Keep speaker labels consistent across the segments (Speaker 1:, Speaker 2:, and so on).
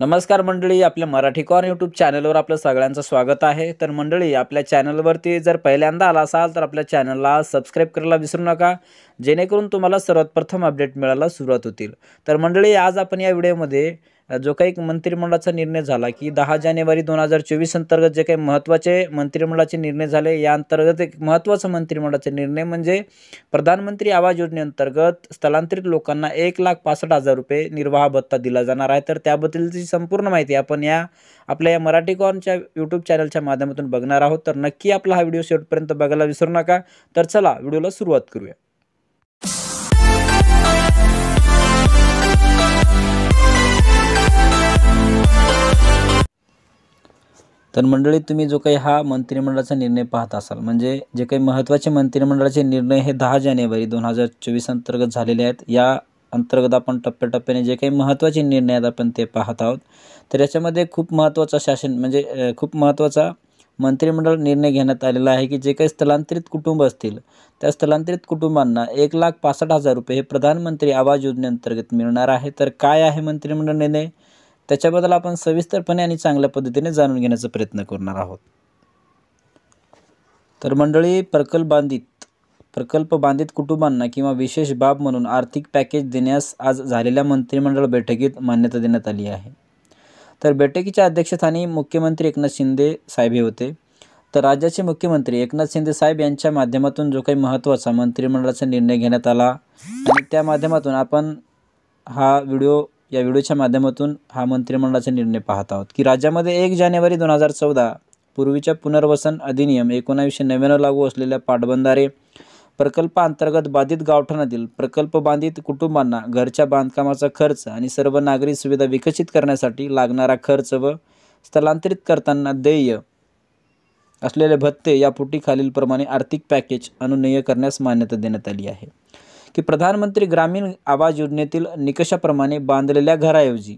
Speaker 1: नमस्कार मंडळी, आपल्या मराठी कॉर्न यूट्यूब चॅनलवर आपलं सगळ्यांचं स्वागत आहे। तर मंडळी, आपल्या चॅनलवरती जर पहिल्यांदा आला असाल तर आपल्या चॅनलला सबस्क्राईब करायला विसरू नका, जेणेकरून तुम्हाला सर्वात प्रथम अपडेट मिळायला सुरुवात होतील। तर मंडळी, आज आपण या व्हिडिओमध्ये जो काही मंत्रिमंडळाचा निर्णय झाला की 10 जानेवारी 2024 अंतर्गत जे काही महत्त्वाचे मंत्रिमंडळाचे निर्णय झाले, या अंतर्गत एक महत्त्वाचा मंत्रिमंडळाचा निर्णय म्हणजे प्रधानमंत्री आवास योजनेअंतर्गत स्थलांतरित लोकांना 1,65,000 रुपये निर्वाह भत्ता दिला जाणार आहे। तर त्याबद्दलची संपूर्ण माहिती आपण आपल्या या मराठी कॉर्नच्या यूट्यूब चॅनलच्या माध्यमातून बघणार आहोत। तर नक्की आपला हा व्हिडिओ शेवटपर्यंत बघायला विसरू नका। तर चला व्हिडिओला सुरुवात करूया। तर मंडळी, तुम्ही जो काही हा मंत्रिमंडळाचा निर्णय पाहत असाल, म्हणजे जे काही महत्त्वाचे मंत्रिमंडळाचे निर्णय हे 10 जानेवारी 2024 अंतर्गत झालेले आहेत। या अंतर्गत आपण टप्प्याटप्प्याने जे काही महत्त्वाचे निर्णय आहेत आपण ते पाहत आहोत। तर याच्यामध्ये खूप महत्त्वाचा मंत्रिमंडळ निर्णय घेण्यात आलेला आहे की जे काही स्थलांतरित कुटुंब असतील, त्या स्थलांतरित कुटुंबांना 1,65,000 रुपये हे प्रधानमंत्री आवास योजनेअंतर्गत मिळणार आहे। तर काय आहे मंत्रिमंडळ निर्णय, त्याच्याबद्दल आपण सविस्तरपणे आणि चांगल्या पद्धतीने जाणून घेण्याचा प्रयत्न करणार आहोत। तर मंडळी, प्रकल्प बांधित कुटुंबांना किंवा विशेष बाब म्हणून आर्थिक पॅकेज देण्यास आज झालेल्या मंत्रिमंडळ बैठकीत मान्यता देण्यात आली आहे। तर बैठकीच्या अध्यक्षस्थानी मुख्यमंत्री एकनाथ शिंदे साहेब हे होते। तर राज्याचे मुख्यमंत्री एकनाथ शिंदे साहेब यांच्या माध्यमातून जो काही महत्त्वाचा मंत्रिमंडळाचा निर्णय घेण्यात आला, आणि त्या माध्यमातून आपण या व्हिडिओच्या माध्यमातून हा मंत्रिमंडळाचा निर्णय पाहत आहोत की राज्यामध्ये 1 जानेवारी 2014 पूर्वीच्या पुनर्वसन अधिनियम 1999 लागू असलेल्या पाटबंधारे प्रकल्पाअंतर्गत बाधित गावठाणातील प्रकल्प बांधित कुटुंबांना घरच्या बांधकामाचा खर्च आणि सर्व नागरी सुविधा विकसित करण्यासाठी लागणारा खर्च व स्थलांतरित करताना देय असलेले भत्ते यापोटी खालीलप्रमाणे आर्थिक पॅकेज अनुज्ञेय करण्यास मान्यता देण्यात आली आहे की प्रधानमंत्री ग्रामीण आवास योजनेतील निकषाप्रमाणे बांधलेल्या घराऐवजी,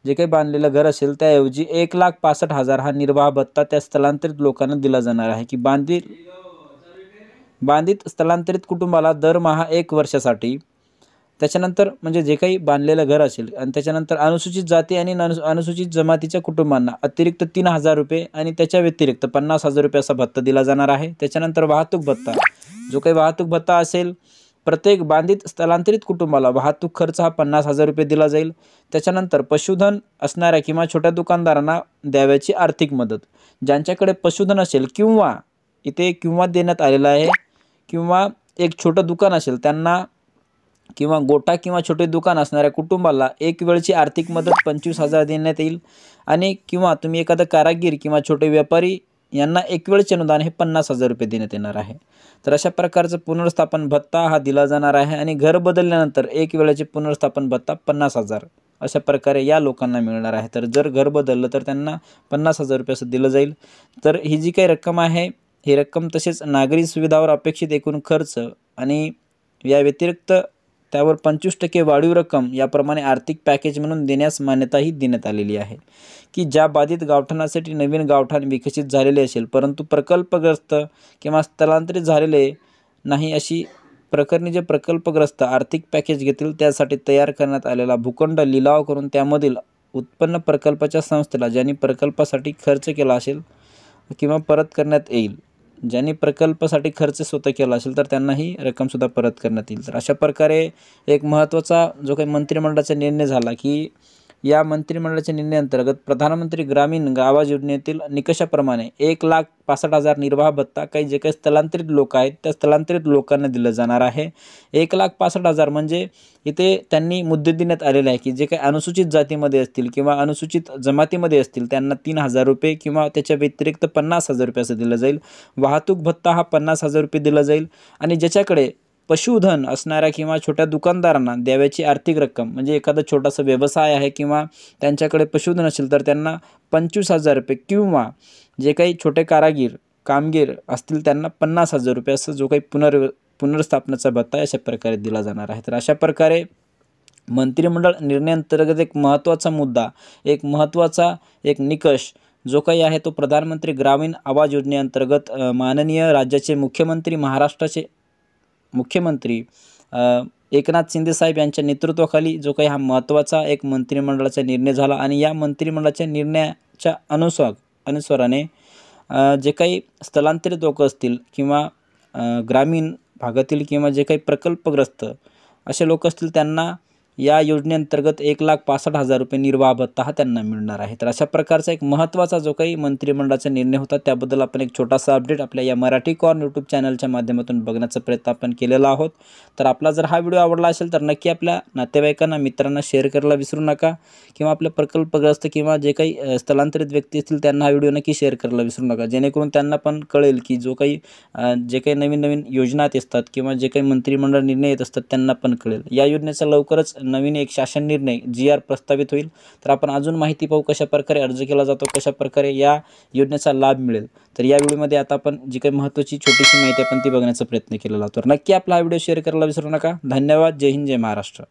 Speaker 1: जे काही बांधलेलं घर असेल त्याऐवजी 1,65,000 हा निर्वाह भत्ता त्या स्थलांतरित लोकांना दिला जाणार आहे की बांधित स्थलांतरित कुटुंबाला दरमहा 1 वर्षासाठी, त्याच्यानंतर म्हणजे जे काही बांधलेलं घर असेल, आणि त्याच्यानंतर अनुसूचित जाती आणि अनुसूचित जमातीच्या कुटुंबांना अतिरिक्त 3,000 रुपये आणि त्याच्या व्यतिरिक्त 50,000 रुपये असा भत्ता दिला जाणार आहे। त्याच्यानंतर वाहतूक भत्ता, जो काही वाहतूक भत्ता असेल, प्रत्येक बांधित स्थलांतरित कुटुंबाला वाहतूक खर्च हा 50,000 रुपये दिला जाईल। त्याच्यानंतर पशुधन असणाऱ्या किंवा छोट्या दुकानदारांना द्यावयाची आर्थिक मदत, ज्यांच्याकडे पशुधन असेल किंवा इथे किंवा देण्यात आलेला आहे, किंवा एक छोटं दुकान असेल त्यांना, किंवा गोठा किंवा छोटे दुकान असणाऱ्या कुटुंबाला एक वेळची आर्थिक मदत 25,000 देण्यात येईल, आणि किंवा तुम्ही एखादा कारागीर किंवा छोटे व्यापारी यांना एक वेळचे अनुदान हे 50,000 रुपये देण्यात येणार आहे। तर अशा प्रकारचं पुनर्स्थापन भत्ता हा दिला जाणार आहे, आणि घर बदलल्यानंतर एक वेळेचे पुनर्स्थापन भत्ता 50,000 अशा प्रकारे या लोकांना मिळणार आहे। तर जर घर बदललं तर त्यांना 50,000 रुपये असं दिलं जाईल। तर ही जी काही रक्कम आहे, ही रक्कम तसेच नागरी सुविधावर अपेक्षित एकूण खर्च आणि या व्यतिरिक्त त्यावर 25% वाढीव रक्कम याप्रमाणे आर्थिक पॅकेज म्हणून देण्यास मान्यताही देण्यात आलेली आहे की ज्या बाधित गावठाणासाठी नवीन गावठाण विकसित झालेले असेल परंतु प्रकल्पग्रस्त किंवा स्थलांतरित झालेले नाही, अशी प्रकरणी जे प्रकल्पग्रस्त आर्थिक पॅकेज घेतील त्यासाठी तयार करण्यात आलेला भूखंड लिलाव करून त्यामधील उत्पन्न प्रकल्पाच्या संस्थेला ज्यांनी प्रकल्पासाठी खर्च केला असेल किंवा परत करण्यात येईल, ज्यांनी प्रकल्पासाठी खर्च स्वतः केला असेल तर त्यांना ही रक्कमसुद्धा परत करण्यात येईल। तर अशा प्रकारे एक महत्त्वाचा जो काही मंत्रिमंडळाचा निर्णय झाला की या मंत्रिमंडळाच्या निर्णयाअंतर्गत प्रधानमंत्री ग्रामीण आवास योजनेतील निकषाप्रमाणे 1,65,000 निर्वाह भत्ता काही जे काही स्थलांतरित लोक आहेत त्या स्थलांतरित लोकांना दिलं जाणार आहे। 1,65,000 म्हणजे इथे त्यांनी मुद्दे देण्यात आलेले आहे की जे काही अनुसूचित जातीमध्ये असतील किंवा अनुसूचित जमातीमध्ये असतील त्यांना 3,000 रुपये किंवा त्याच्या व्यतिरिक्त 50,000 रुपये असं दिलं जाईल। वाहतूक भत्ता हा 50,000 रुपये दिला जाईल, आणि ज्याच्याकडे पशुधन असणाऱ्या किंवा छोट्या दुकानदारांना द्यावयाची आर्थिक रक्कम, म्हणजे एखादा छोटासा व्यवसाय आहे किंवा त्यांच्याकडे पशुधन असेल तर त्यांना 25,000 रुपये, किंवा जे काही छोटे कामगार असतील त्यांना 50,000 रुपये असं जो काही पुनर्स्थापनाचा भत्ता अशा प्रकारे दिला जाणार आहे। तर अशा प्रकारे मंत्रिमंडळ निर्णयाअंतर्गत एक महत्त्वाचा मुद्दा, एक महत्त्वाचा निकष जो काही आहे तो प्रधानमंत्री ग्रामीण आवास योजनेअंतर्गत माननीय राज्याचे मुख्यमंत्री, महाराष्ट्राचे मुख्यमंत्री एकनाथ शिंदे साहेब यांच्या नेतृत्वाखाली जो काही हा महत्त्वाचा एक मंत्रिमंडळाचा निर्णय झाला आणि या मंत्रिमंडळाच्या निर्णयाच्या अनुसाराने जे काही स्थलांतरित लोक असतील किंवा ग्रामीण भागातील किंवा जे काही प्रकल्पग्रस्त असे लोक असतील त्यांना या योजनेअंतर्गत 1,65,000 रुपये निर्वाह भत्ता हा त्यांना मिळणार आहे. तर अशा प्रकारचा एक महत्त्वाचा जो काही मंत्रिमंडळाचा निर्णय होता त्याबद्दल आपण एक छोटासा अपडेट आपल्या या मराठी कॉर्न यूट्यूब चॅनलच्या माध्यमातून बघण्याचा प्रयत्न आपण केलेला आहोत. तर आपला जर हा व्हिडिओ आवडला असेल तर नक्की आपल्या नातेवाईकांना मित्रांना शेअर करायला विसरू नका किंवा आपल्या प्रकल्पग्रस्त किंवा जे काही स्थलांतरित व्यक्ती असतील त्यांना हा व्हिडिओ नक्की शेअर करायला विसरू नका, जेणेकरून त्यांना पण कळेल की जे काही नवीन योजना असतात किंवा जे काही मंत्रिमंडळ निर्णय येत असतात त्यांना पण कळेल. या योजनेचा लवकरच नवीन एक शासन निर्णय GR प्रस्तावित होईल. तर आपण अजून माहिती पाहू कशा प्रकारे अर्ज केला जातो, कशा प्रकारे या योजनेचा लाभ मिळेल. तर या व्हिडिओमध्ये आता आपण जी काही महत्त्वाची छोटीशी माहिती आपण ती बघण्याचा प्रयत्न केलेला. तर नक्की आपला हा व्हिडिओ शेअर करायला विसरू नका. धन्यवाद. जय हिंद, जय महाराष्ट्र.